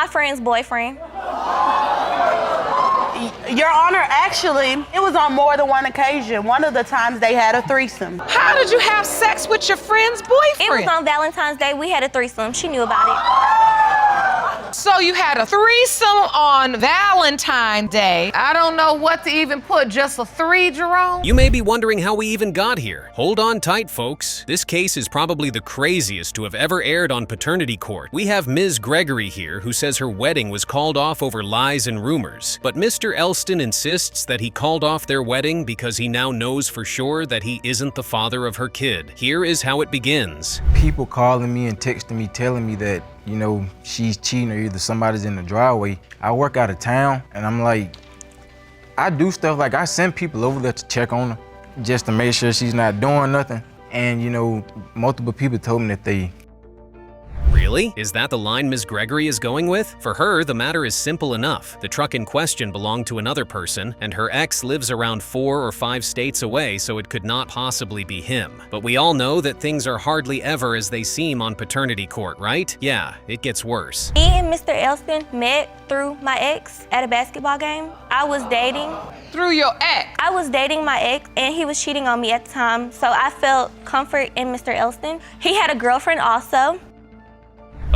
my friend's boyfriend. Your Honor, actually, it was on more than one occasion. One of the times they had a threesome. How did you have sex with your friend's boyfriend? It was on Valentine's Day. We had a threesome. She knew about it. So you had a threesome on Valentine's Day. I don't know what to even put, just a 3, Jerome? You may be wondering how we even got here. Hold on tight, folks. This case is probably the craziest to have ever aired on Paternity Court. We have Ms. Gregory here, who says her wedding was called off over lies and rumors. But Mr. Elston insists that he called off their wedding because he now knows for sure that he isn't the father of her kid. Here is how it begins. People calling me and texting me telling me that, you know, she's cheating or either somebody's in the driveway. I work out of town and I'm like, I do stuff like I send people over there to check on her just to make sure she's not doing nothing. And you know, multiple people told me that they... Really? Is that the line Ms. Gregory is going with? For her, the matter is simple enough. The truck in question belonged to another person, and her ex lives around 4 or 5 states away, so it could not possibly be him. But we all know that things are hardly ever as they seem on paternity court, right? Yeah, it gets worse. Me and Mr. Elston met through my ex at a basketball game. I was dating. Through your ex? I was dating my ex, and he was cheating on me at the time, so I felt comfort in Mr. Elston. He had a girlfriend also.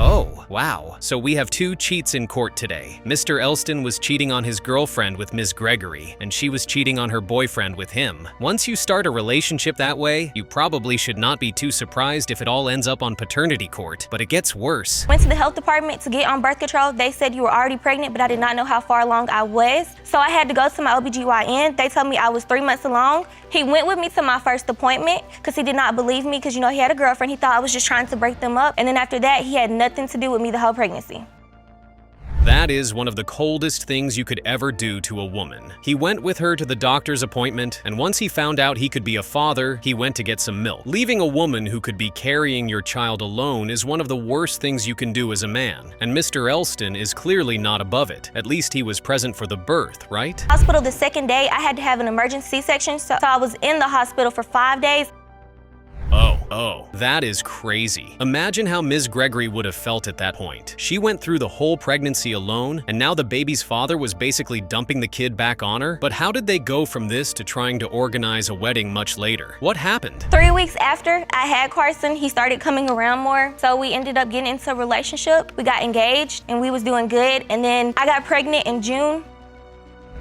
Oh, wow. So we have 2 cheats in court today. Mr. Elston was cheating on his girlfriend with Ms. Gregory, and she was cheating on her boyfriend with him. Once you start a relationship that way, you probably should not be too surprised if it all ends up on paternity court, but it gets worse. Went to the health department to get on birth control. They said you were already pregnant, but I did not know how far along I was. So I had to go to my OBGYN. They told me I was 3 months along. He went with me to my first appointment because he did not believe me because, you know, he had a girlfriend. He thought I was just trying to break them up. And then after that, he had nothing to do with me the whole pregnancy. That is one of the coldest things you could ever do to a woman. He went with her to the doctor's appointment, and once he found out he could be a father, he went to get some milk. Leaving a woman who could be carrying your child alone is one of the worst things you can do as a man, and Mr. Elston is clearly not above it. At least he was present for the birth, right? Hospital the second day, I had to have an emergency C-section, so I was in the hospital for 5 days. Oh, that is crazy. Imagine how Ms. Gregory would have felt at that point. She went through the whole pregnancy alone, and now the baby's father was basically dumping the kid back on her. But how did they go from this to trying to organize a wedding much later? What happened? 3 weeks after I had Carson, he started coming around more. So we ended up getting into a relationship. We got engaged, and we was doing good. And then I got pregnant in June.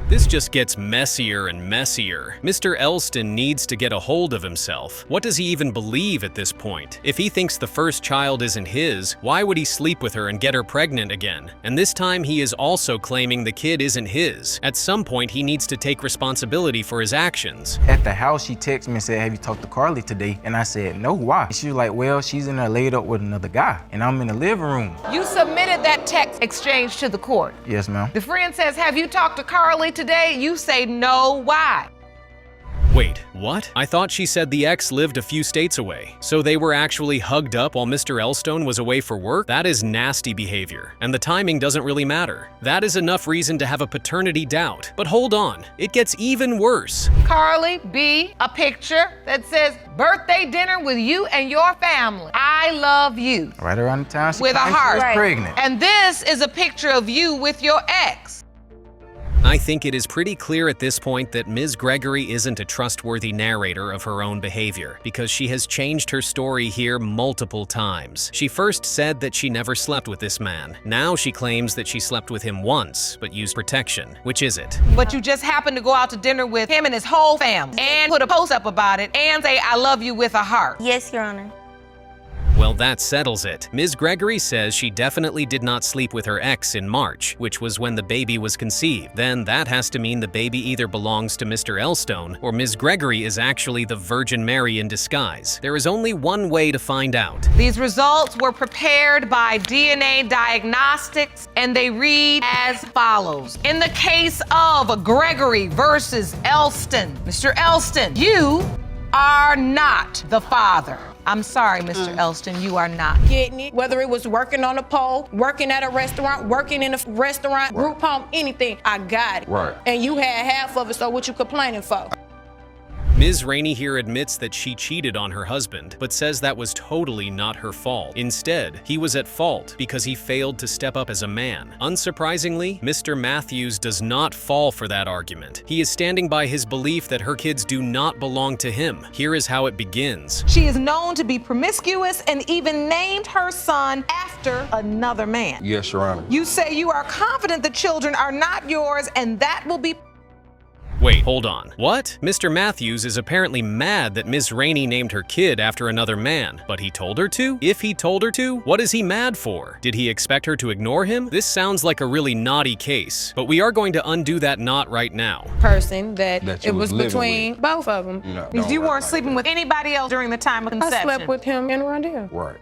This just gets messier and messier. Mr. Elston needs to get a hold of himself. What does he even believe at this point? If he thinks the first child isn't his, why would he sleep with her and get her pregnant again? And this time he is also claiming the kid isn't his. At some point, he needs to take responsibility for his actions. At the house, she texted me and said, have you talked to Carly today? And I said, no, why? She was like, well, she's in there laid up with another guy, and I'm in the living room. You submitted that text exchange to the court. Yes, ma'am. The friend says, have you talked to Carly today? You say no, why? Wait, what? I thought she said the ex lived a few states away. So they were actually hugged up while Mr. Elston was away for work? That is nasty behavior, and the timing doesn't really matter. That is enough reason to have a paternity doubt. But hold on, it gets even worse. Carly B, a picture that says, birthday dinner with you and your family. I love you. Right around the time she with a heart. was pregnant. And this is a picture of you with your ex. I think it is pretty clear at this point that Ms. Gregory isn't a trustworthy narrator of her own behavior, because she has changed her story here multiple times. She first said that she never slept with this man. Now she claims that she slept with him once, but used protection. Which is it? But you just happened to go out to dinner with him and his whole family, and put a post up about it, and say, I love you with a heart. Yes, Your Honor. Well, that settles it. Ms. Gregory says she definitely did not sleep with her ex in March, which was when the baby was conceived. Then that has to mean the baby either belongs to Mr. Elston, or Ms. Gregory is actually the Virgin Mary in disguise. There is only one way to find out. These results were prepared by DNA Diagnostics, and they read as follows. In the case of Gregory versus Elston, Mr. Elston, you are not the father. I'm sorry, Mr. Elston, you are not. Getting it, whether it was working on a pole, working at a restaurant, working in a restaurant, group home, anything, I got it. Right. And you had half of it, so what you complaining for? Ms. Rainey here admits that she cheated on her husband, but says that was totally not her fault. Instead, he was at fault because he failed to step up as a man. Unsurprisingly, Mr. Matthews does not fall for that argument. He is standing by his belief that her kids do not belong to him. Here is how it begins. She is known to be promiscuous and even named her son after another man. Yes, Your Honor. You say you are confident the children are not yours and that will be... Wait, hold on. What? Mr. Matthews is apparently mad that Ms. Rainey named her kid after another man, but he told her to? If he told her to, what is he mad for? Did he expect her to ignore him? This sounds like a really naughty case, but we are going to undo that knot right now. Person that you it was living between with. both of them. No, You weren't sleeping with anybody else during the time of I conception. slept with him and Rondell. Right.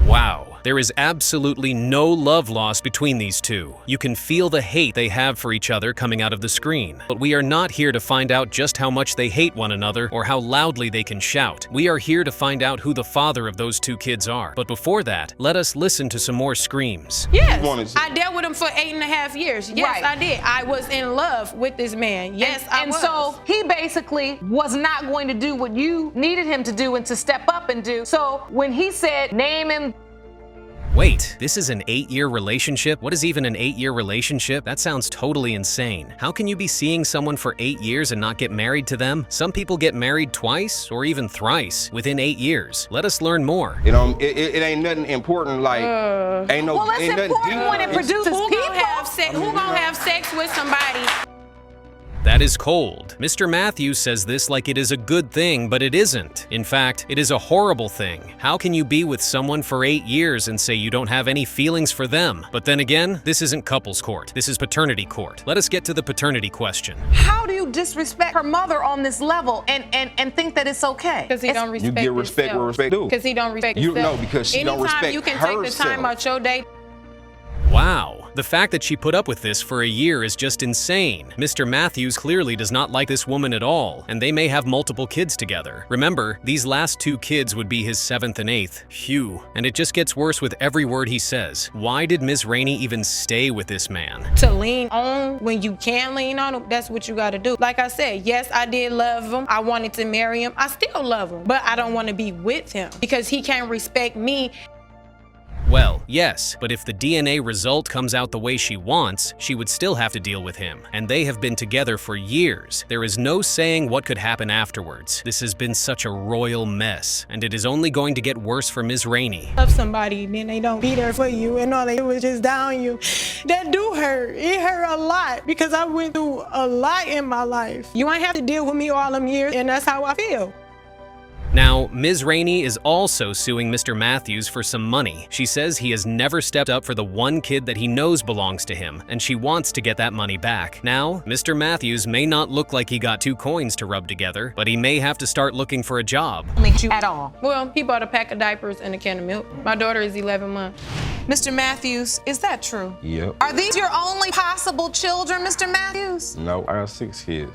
Wow, there is absolutely no love lost between these two. You can feel the hate they have for each other coming out of the screen. But we are not here to find out just how much they hate one another or how loudly they can shout. We are here to find out who the father of those two kids are. But before that, let us listen to some more screams. Yes, I dealt with him for 8.5 years. Yes, Right. I did. I was in love with this man. Yes, I and was. so he basically was not going to do what you needed him to do and to step up and do. So when he said, name him. Wait, this is an 8-year relationship? What is even an 8-year relationship? That sounds totally insane. How can you be seeing someone for 8 years and not get married to them? Some people get married twice or even thrice within 8 years. Let us learn more. You know, it ain't nothing important like, ain't no, Well, it's ain't nothing important deep. when it produces who people. gonna have sex with somebody? That is cold. Mr. Matthews says this like it is a good thing, but it isn't. In fact, it is a horrible thing. How can you be with someone for 8 years and say you don't have any feelings for them? But then again, this isn't couples court. This is paternity court. Let us get to the paternity question. How do you disrespect her mother on this level and think that it's okay? Because he don't respect You give respect where respect due. Because he don't respect You himself. know, because she Anytime don't respect you can take the time herself. out your day. Wow, the fact that she put up with this for a year is just insane. Mr. Matthews clearly does not like this woman at all, and they may have multiple kids together. Remember, these last 2 kids would be his 7th and 8th. Phew. And it just gets worse with every word he says. Why did Ms. Rainey even stay with this man? To lean on when you can lean on him, that's what you got to do. Like I said, yes, I did love him. I wanted to marry him. I still love him, but I don't want to be with him because he can't respect me. Well, yes, but if the DNA result comes out the way she wants, she would still have to deal with him. And they have been together for years. There is no saying what could happen afterwards. This has been such a royal mess, and it is only going to get worse for Ms. Rainey. Love somebody, then they don't be there for you, and all they do is just down you. That do hurt. It hurt a lot because I went through a lot in my life. You ain't have to deal with me all them years, and that's how I feel. Now, Ms. Rainey is also suing Mr. Matthews for some money. She says he has never stepped up for the one kid that he knows belongs to him, and she wants to get that money back. Now, Mr. Matthews may not look like he got 2 coins to rub together, but he may have to start looking for a job. You at all. Well, he bought a pack of diapers and a can of milk. My daughter is 11 months. Mr. Matthews, is that true? Yep. Are these your only possible children, Mr. Matthews? No, I got 6 kids.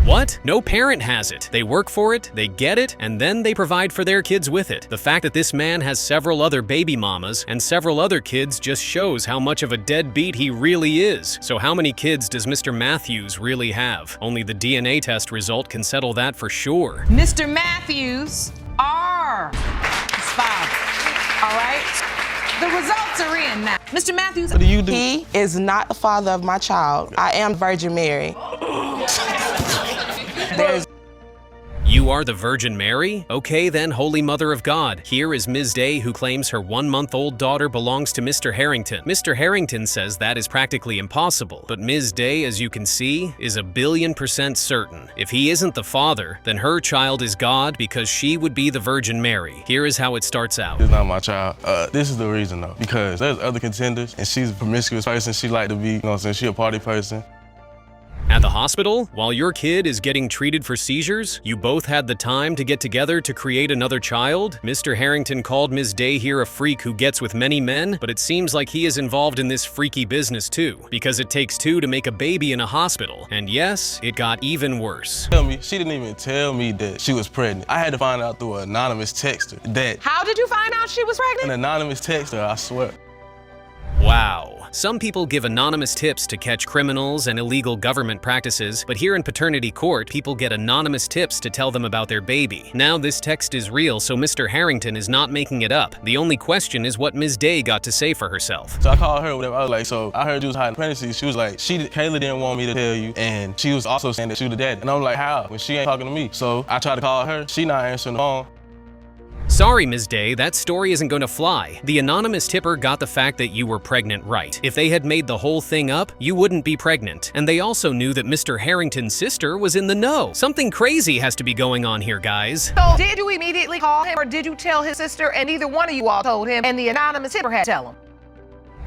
What? No parent has it. They work for it, they get it, and then they provide for their kids with it. The fact that this man has several other baby mamas and several other kids just shows how much of a deadbeat he really is. So how many kids does Mr. Matthews really have? Only the DNA test result can settle that for sure. Mr. Matthews are his father. All right? The results are in now. Mr. Matthews. What do you do? He is not the father of my child. I am Virgin Mary. There's You are the Virgin Mary? Okay then, Holy Mother of God. Here is Ms. Day, who claims her 1-month-old daughter belongs to Mr. Harrington. Mr. Harrington says that is practically impossible, but Ms. Day, as you can see, is 1,000,000,000% certain. If he isn't the father, then her child is God because she would be the Virgin Mary. Here is how it starts out. It's not my child. This is the reason though, because there's other contenders and she's a promiscuous person. She like to be, you know what I'm saying, she a party person. At the hospital, while your kid is getting treated for seizures, you both had the time to get together to create another child? Mr. Harrington called Ms. Day here a freak who gets with many men, but it seems like he is involved in this freaky business too, because it takes 2 to make a baby in a hospital. And yes, it got even worse. She didn't even tell me that she was pregnant. I had to find out through an anonymous texter that How did you find out she was an pregnant? anonymous texter, I swear. Wow. Some people give anonymous tips to catch criminals and illegal government practices, but here in paternity court, people get anonymous tips to tell them about their baby. Now this text is real, so Mr. Harrington is not making it up. The only question is what Ms. Day got to say for herself. So I called her, whatever. I was like, so I heard you was hiding pregnancy. She was like, Cayla didn't want me to tell you, and she was also saying that she was the daddy. And I'm like, how? When she ain't talking to me. So I tried to call her. She not answering the phone. Sorry, Ms. Day, that story isn't going to fly. The anonymous tipper got the fact that you were pregnant right. If they had made the whole thing up, you wouldn't be pregnant. And they also knew that Mr. Harrington's sister was in the know. Something crazy has to be going on here, guys. So did you immediately call him or did you tell his sister and neither one of you all told him and the anonymous tipper had to tell him?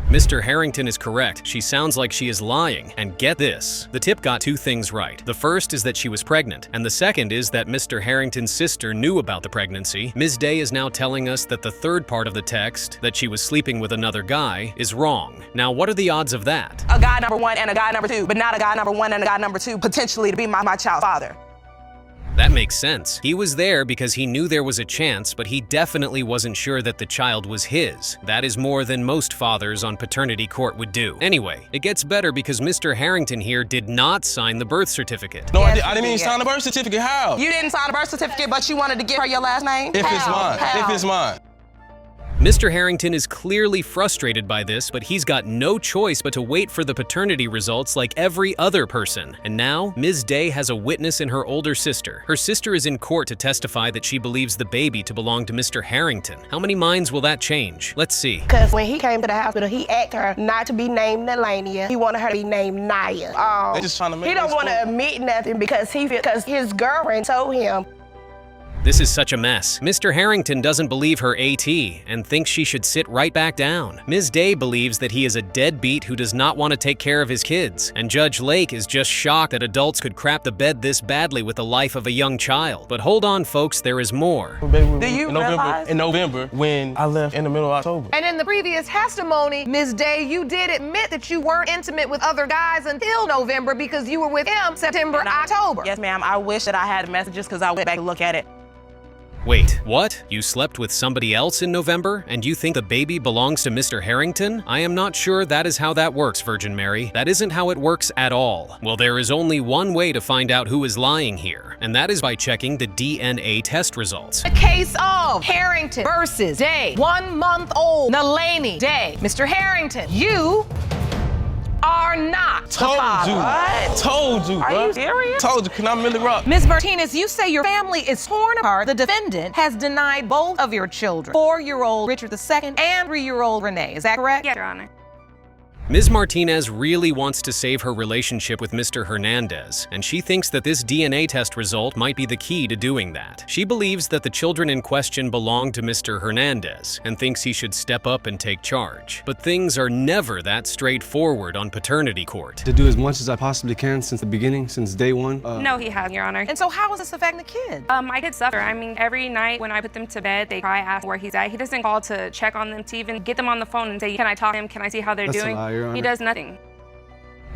Mr. Harrington is correct. She sounds like she is lying. And get this, the tip got two things right. The first is that she was pregnant, and the second is that Mr. Harrington's sister knew about the pregnancy. Ms. Day is now telling us that the third part of the text, that she was sleeping with another guy, is wrong. Now, what are the odds of that? A guy number 1 and a guy number 2, but not a guy number 1 and a guy number 2, potentially to be my child's father. That makes sense. He was there because he knew there was a chance, but he definitely wasn't sure that the child was his. That is more than most fathers on paternity court would do. Anyway, it gets better because Mr. Harrington here did not sign the birth certificate. No, Yes, I didn't even sign the birth certificate. How? You didn't sign a birth certificate, but you wanted to give her your last name? If it's mine. How? If it's mine. Mr. Harrington is clearly frustrated by this, but he's got no choice but to wait for the paternity results like every other person. And now, Ms. Day has a witness in her older sister. Her sister is in court to testify that she believes the baby to belong to Mr. Harrington. How many minds will that change? Let's see. Because when he came to the hospital, he asked her not to be named Nalani. He wanted her to be named Naya. They just trying to make He don't this want to cool. admit nothing because his girlfriend told him. This is such a mess. Mr. Harrington doesn't believe her AT and thinks she should sit right back down. Ms. Day believes that he is a deadbeat who does not want to take care of his kids. And Judge Lake is just shocked that adults could crap the bed this badly with the life of a young child. But hold on, folks, there is more. Do you realize? In November, when I left in the middle of October. And in the previous testimony, Ms. Day, you did admit that you weren't intimate with other guys until November because you were with him September, October. Yes, ma'am. I wish that I had messages because I went back to look at it. Wait, what? You slept with somebody else in November, and you think the baby belongs to Mr. Harrington? I am not sure that is how that works, Virgin Mary. That isn't how it works at all. Well, there is only one way to find out who is lying here, and that is by checking the DNA test results. The case of Harrington versus Day, 1 month old Nalani Day. Mr. Harrington, you are not the father. Told you, Are bro. you serious? Told you, can I Millie Rock? Ms. Martinez, you say your family is torn apart. The defendant has denied both of your children, 4-year-old Richard II and 3-year-old Renee. Is that correct? Yes, Your Honor. Ms. Martinez really wants to save her relationship with Mr. Hernandez, and she thinks that this DNA test result might be the key to doing that. She believes that the children in question belong to Mr. Hernandez, and thinks he should step up and take charge. But things are never that straightforward on paternity court. To do as much as I possibly can since the beginning, since day one. No, he has, Your Honor. And so how is this affecting the kid? My kids suffer. I mean, every night when I put them to bed, they cry, ask where he's at. He doesn't call to check on them, to even get them on the phone and say, can I talk to him? Can I see how they're That's a doing? lie, Your Honor. He does nothing.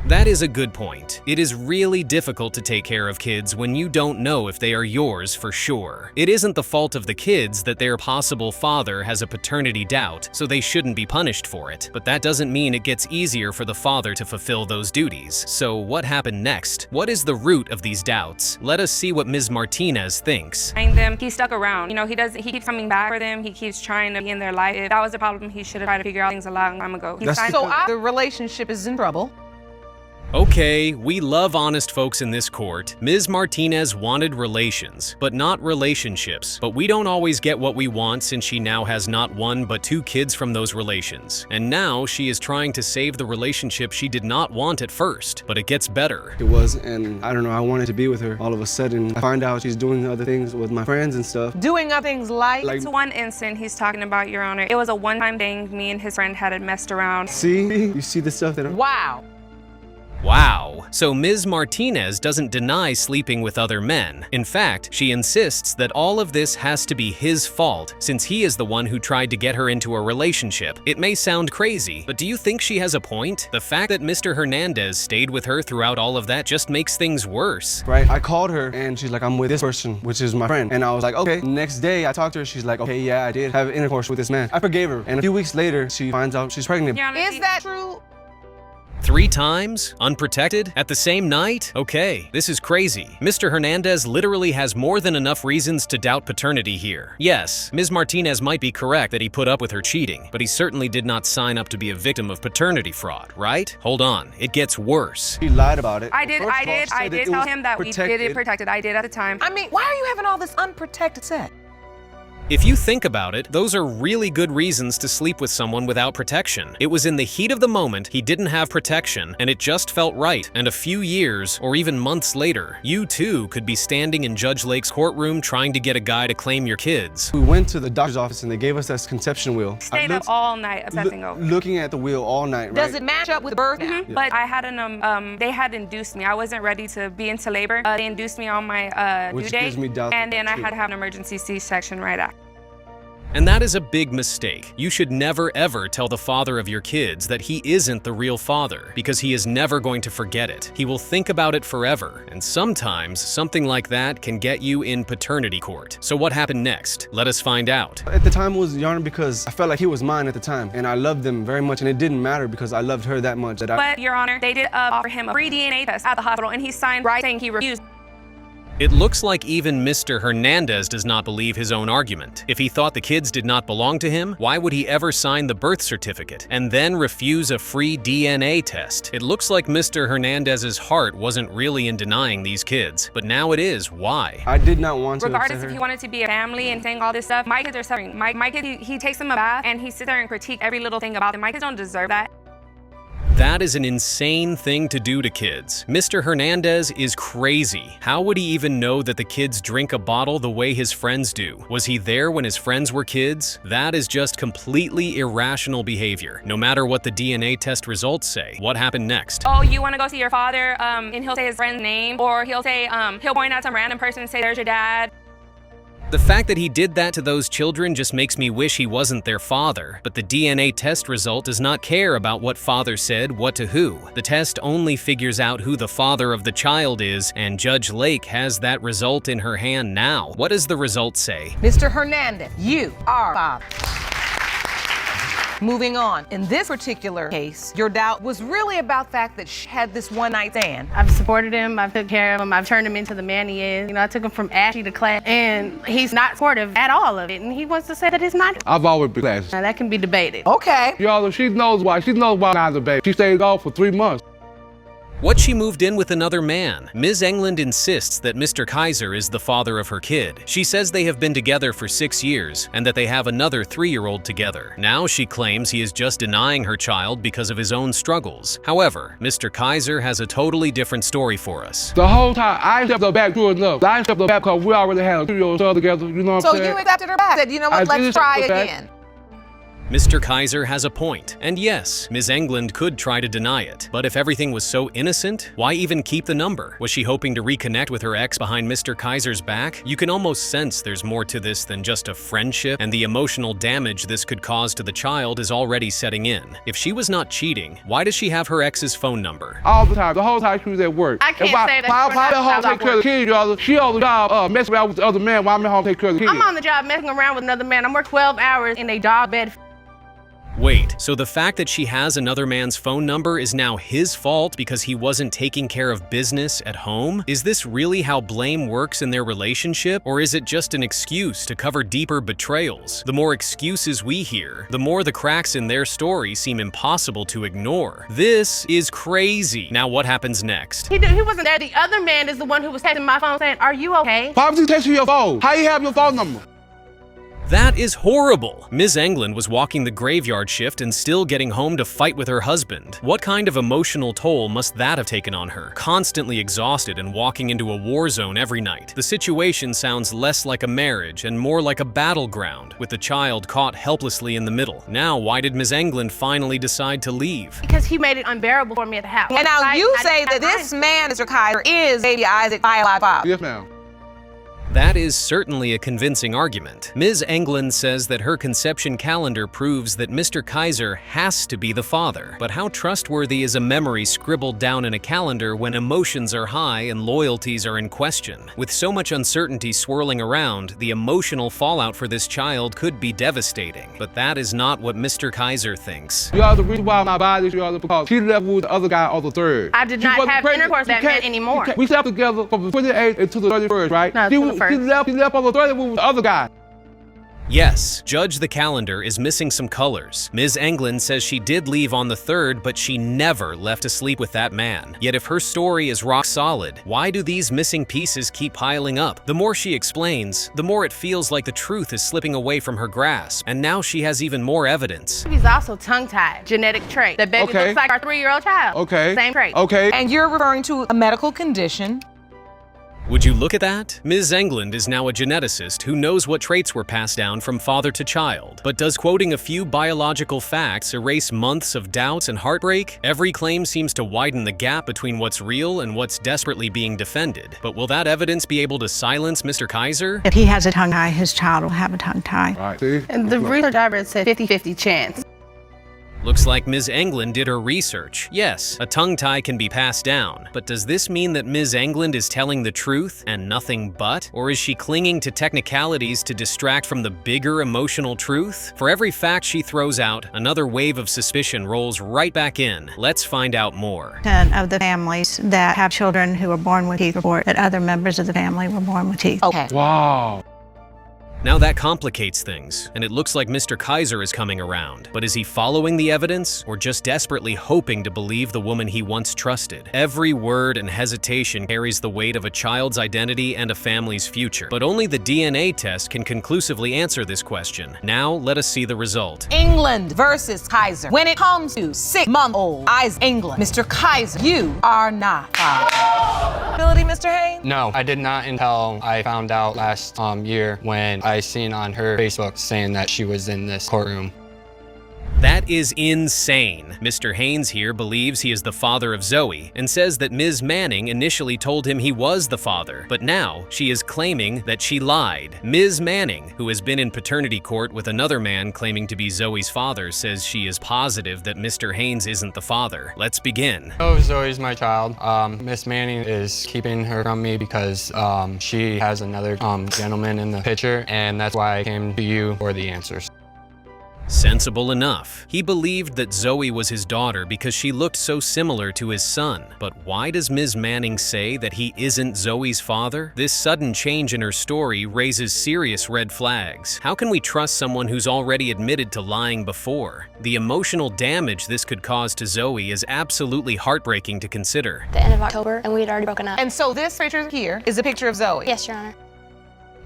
That is a good point. It is really difficult to take care of kids when you don't know if they are yours for sure. It isn't the fault of the kids that their possible father has a paternity doubt, so they shouldn't be punished for it. But that doesn't mean it gets easier for the father to fulfill those duties. So what happened next? What is the root of these doubts? Let us see what Ms. Martinez thinks. Them, he stuck around. You know, he keeps coming back for them. He keeps trying to be in their life. If that was a problem, he should have tried to figure out things a long time ago. So the relationship is in trouble. Okay, we love honest folks in this court. Ms. Martinez wanted relations, but not relationships. But we don't always get what we want since she now has not 1 but 2 kids from those relations. And now she is trying to save the relationship she did not want at first, but it gets better. It was, and I don't know, I wanted to be with her. All of a sudden, I find out she's doing other things with my friends and stuff. Doing other things like? It's one instant he's talking about, Your Honor. It was a one-time thing. Me and his friend had messed around. See? You see the stuff that I'm... Wow. Wow. So Ms. Martinez doesn't deny sleeping with other men. In fact, she insists that all of this has to be his fault, since he is the one who tried to get her into a relationship. It may sound crazy, but do you think she has a point? The fact that Mr. Hernandez stayed with her throughout all of that just makes things worse. Right? I called her and she's like, I'm with this person, which is my friend. And I was like, okay. Next day, I talked to her. She's like, okay, yeah, I did have intercourse with this man. I forgave her. And a few weeks later, she finds out she's pregnant. Is that true? 3 times? Unprotected? At the same night? Okay, this is crazy. Mr. Hernandez literally has more than enough reasons to doubt paternity here. Yes, Ms. Martinez might be correct that he put up with her cheating, but he certainly did not sign up to be a victim of paternity fraud, right? Hold on, it gets worse. He lied about it. I did tell him that we did it protected. I did at the time. I mean, why are you having all this unprotected sex? If you think about it, those are really good reasons to sleep with someone without protection. It was in the heat of the moment, he didn't have protection, and it just felt right. And a few years, or even months later, you too could be standing in Judge Lake's courtroom trying to get a guy to claim your kids. We went to the doctor's office and they gave us that conception wheel. Stayed up all night obsessing over. Looking at the wheel all night, right? Does it match up with birth? Mm-hmm. But I had they had induced me. I wasn't ready to be into labor. They induced me on my due date, and then I had to have an emergency C-section right after. And that is a big mistake. You should never ever tell the father of your kids that he isn't the real father, because he is never going to forget it. He will think about it forever, and sometimes something like that can get you in paternity court. So what happened next? Let us find out. At the time it was Yarn because I felt like he was mine at the time, and I loved him very much, and it didn't matter because I loved her that much. But Your Honor, they did offer him a free DNA test at the hospital, and he signed right saying he refused. It looks like even Mr. Hernandez does not believe his own argument. If he thought the kids did not belong to him, why would he ever sign the birth certificate and then refuse a free DNA test? It looks like Mr. Hernandez's heart wasn't really in denying these kids, but now it is. Why? I did not want to. Regardless if he wanted to be a family and saying all this stuff, my kids are suffering. My kid, he takes them a bath and he sits there and critique every little thing about them. My kids don't deserve that. That is an insane thing to do to kids. Mr. Hernandez is crazy. How would he even know that the kids drink a bottle the way his friends do? Was he there when his friends were kids? That is just completely irrational behavior, no matter what the DNA test results say. What happened next? Oh, you want to go see your father, and he'll say his friend's name, or he'll say, he'll point out some random person and say, there's your dad. The fact that he did that to those children just makes me wish he wasn't their father. But the DNA test result does not care about what father said what to who. The test only figures out who the father of the child is, and Judge Lake has that result in her hand now. What does the result say? Mr. Hernandez, you are father. Moving on, in this particular case, your doubt was really about the fact that she had this one-night stand. I've supported him, I've took care of him, I've turned him into the man he is. You know, I took him from ashy to class, and he's not supportive at all of it, and he wants to say that it's not. I've always been classy. Now, that can be debated. Okay. Y'all, she knows why I was a baby. She stayed off for 3 months. What, she moved in with another man? Ms. England insists that Mr. Kaiser is the father of her kid. She says they have been together for 6 years and that they have another 3-year-old together. Now she claims he is just denying her child because of his own struggles. However, Mr. Kaiser has a totally different story for us. The whole time, I stepped her back true enough. I stepped her back because we already had a 3-year-old child together, you know what I'm saying? So you accepted her back, said, you know what, let's try again. Mr. Kaiser has a point, and yes, Ms. England could try to deny it. But if everything was so innocent, why even keep the number? Was she hoping to reconnect with her ex behind Mr. Kaiser's back? You can almost sense there's more to this than just a friendship, and the emotional damage this could cause to the child is already setting in. If she was not cheating, why does she have her ex's phone number? All the time, the whole time she was at work. I can't say that. If I at home take care of the kids, y'all, she on the job messing around with the other man while I'm at home take care of the kids. I'm on the job messing around with another man. I'm working 12 hours in a dog bed. Wait, so the fact that she has another man's phone number is now his fault because he wasn't taking care of business at home? Is this really how blame works in their relationship, or is it just an excuse to cover deeper betrayals? The more excuses we hear, the more the cracks in their story seem impossible to ignore. This is crazy. Now what happens next? He wasn't there. The other man is the one who was texting my phone saying, "Are you okay?" Why was he texting your phone? How you have your phone number? That is horrible. Ms. England was walking the graveyard shift and still getting home to fight with her husband. What kind of emotional toll must that have taken on her? Constantly exhausted and walking into a war zone every night. The situation sounds less like a marriage and more like a battleground, with the child caught helplessly in the middle. Now, why did Ms. England finally decide to leave? Because he made it unbearable for me at the house. And now you say that this man, Mr. Kaiser, is baby Isaac biological father. Yes, ma'am. That is certainly a convincing argument. Ms. Englund says that her conception calendar proves that Mr. Kaiser has to be the father. But how trustworthy is a memory scribbled down in a calendar when emotions are high and loyalties are in question? With so much uncertainty swirling around, the emotional fallout for this child could be devastating. But that is not what Mr. Kaiser thinks. You are the reason why my body is because she left with the other guy on the 3rd. I did not have intercourse that meant anymore. We slept together from the 28th until the 31st, right? No, She left on the 30th with the other guy. Yes, Judge, the calendar is missing some colors. Ms. Englund says she did leave on the 3rd, but she never left to sleep with that man. Yet if her story is rock solid, why do these missing pieces keep piling up? The more she explains, the more it feels like the truth is slipping away from her grasp, and now she has even more evidence. He's also tongue-tied, genetic trait. The baby looks like our 3-year-old child. Okay. Same trait. Okay. And you're referring to a medical condition. Would you look at that? Ms. Englund is now a geneticist who knows what traits were passed down from father to child. But does quoting a few biological facts erase months of doubts and heartbreak? Every claim seems to widen the gap between what's real and what's desperately being defended. But will that evidence be able to silence Mr. Kaiser? If he has a tongue tie, his child will have a tongue tie. Right, see? And the research I read said 50-50 chance. Looks like Ms. Englund did her research. Yes, a tongue tie can be passed down. But does this mean that Ms. Englund is telling the truth and nothing but? Or is she clinging to technicalities to distract from the bigger emotional truth? For every fact she throws out, another wave of suspicion rolls right back in. Let's find out more. Of the families that have children who were born with teeth report that other members of the family were born with teeth. Okay. Wow. Now that complicates things, and it looks like Mr. Kaiser is coming around. But is he following the evidence, or just desperately hoping to believe the woman he once trusted? Every word and hesitation carries the weight of a child's identity and a family's future. But only the DNA test can conclusively answer this question. Now, let us see the result. England versus Kaiser. When it comes to 6-month-old Isaac England, Mr. Kaiser, you are not father. Ability, Mr. Haynes? No, I did not until I found out last year when I seen on her Facebook saying that she was in this courtroom. That is insane. Mr. Haynes here believes he is the father of Zoe and says that Ms. Manning initially told him he was the father, but now she is claiming that she lied. Ms. Manning, who has been in paternity court with another man claiming to be Zoe's father, says she is positive that Mr. Haynes isn't the father. Let's begin. Oh, Zoe's my child. Miss Manning is keeping her from me because she has another gentleman in the picture, and that's why I came to you for the answers. Sensible enough. He believed that Zoe was his daughter because she looked so similar to his son. But why does Ms. Manning say that he isn't Zoe's father? This sudden change in her story raises serious red flags. How can we trust someone who's already admitted to lying before? The emotional damage this could cause to Zoe is absolutely heartbreaking to consider. The end of October, and we had already broken up. And so this picture here is a picture of Zoe? Yes, Your Honor.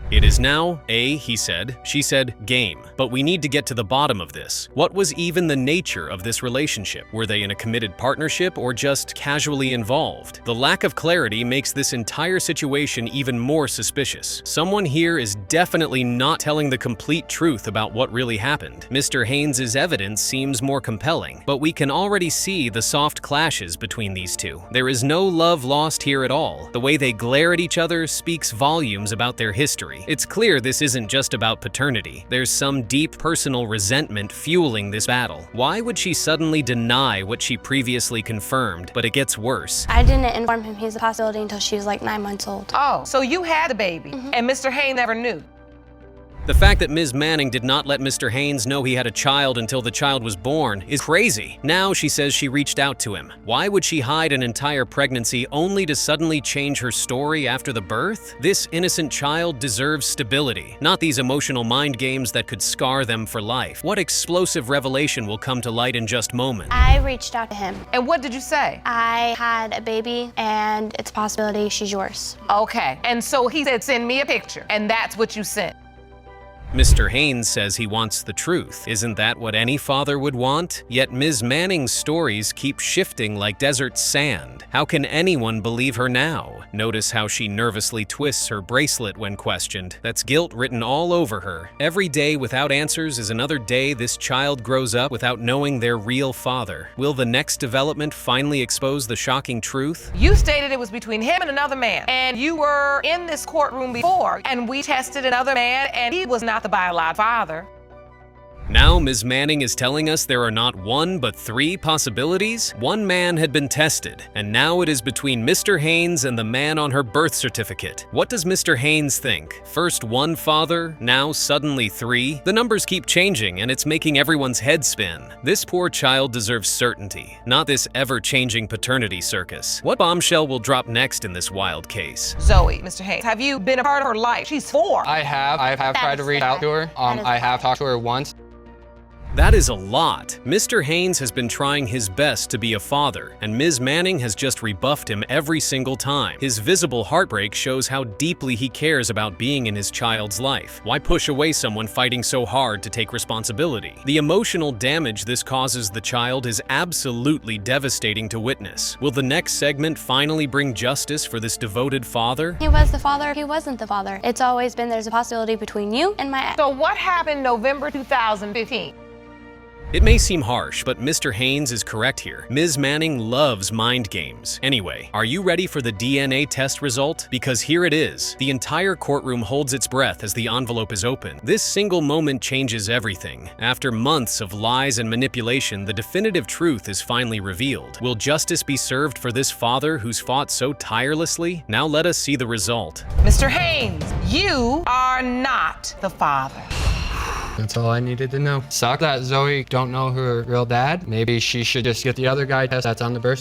It is now a, he said, she said, game. But we need to get to the bottom of this. What was even the nature of this relationship? Were they in a committed partnership or just casually involved? The lack of clarity makes this entire situation even more suspicious. Someone here is definitely not telling the complete truth about what really happened. Mr. Haynes' evidence seems more compelling, but we can already see the soft clashes between these two. There is no love lost here at all. The way they glare at each other speaks volumes about their history. It's clear this isn't just about paternity. There's some deep personal resentment fueling this battle. Why would she suddenly deny what she previously confirmed? But it gets worse. I didn't inform him he's a possibility until she was like 9 months old. Oh, so you had a baby, and Mr. Haynes never knew. The fact that Ms. Manning did not let Mr. Haynes know he had a child until the child was born is crazy. Now she says she reached out to him. Why would she hide an entire pregnancy only to suddenly change her story after the birth? This innocent child deserves stability, not these emotional mind games that could scar them for life. What explosive revelation will come to light in just moments? I reached out to him. And what did you say? I had a baby, and it's a possibility she's yours. Okay, and so he said, send me a picture, and that's what you sent. Mr. Haynes says he wants the truth. Isn't that what any father would want? Yet Ms. Manning's stories keep shifting like desert sand. How can anyone believe her now? Notice how she nervously twists her bracelet when questioned. That's guilt written all over her. Every day without answers is another day this child grows up without knowing their real father. Will the next development finally expose the shocking truth? You stated it was between him and another man, and you were in this courtroom before, and we tested another man, and he was not the biological father. Now Ms. Manning is telling us there are not one but three possibilities? One man had been tested, and now it is between Mr. Haynes and the man on her birth certificate. What does Mr. Haynes think? First one father, now suddenly three? The numbers keep changing and it's making everyone's head spin. This poor child deserves certainty, not this ever-changing paternity circus. What bombshell will drop next in this wild case? Zoe, Mr. Haynes, have you been a part of her life? She's 4. I have tried to reach out to her. I have talked to her once. That is a lot. Mr. Haynes has been trying his best to be a father, and Ms. Manning has just rebuffed him every single time. His visible heartbreak shows how deeply he cares about being in his child's life. Why push away someone fighting so hard to take responsibility? The emotional damage this causes the child is absolutely devastating to witness. Will the next segment finally bring justice for this devoted father? He was the father, he wasn't the father. It's always been there's a possibility between you and my ex. So what happened November 2015? It may seem harsh, but Mr. Haynes is correct here. Ms. Manning loves mind games. Anyway, are you ready for the DNA test result? Because here it is. The entire courtroom holds its breath as the envelope is opened. This single moment changes everything. After months of lies and manipulation, the definitive truth is finally revealed. Will justice be served for this father who's fought so tirelessly? Now let us see the result. Mr. Haynes, you are not the father. That's all I needed to know. Sucks that Zoe don't know her real dad. Maybe she should just get the other guy test that's on the birth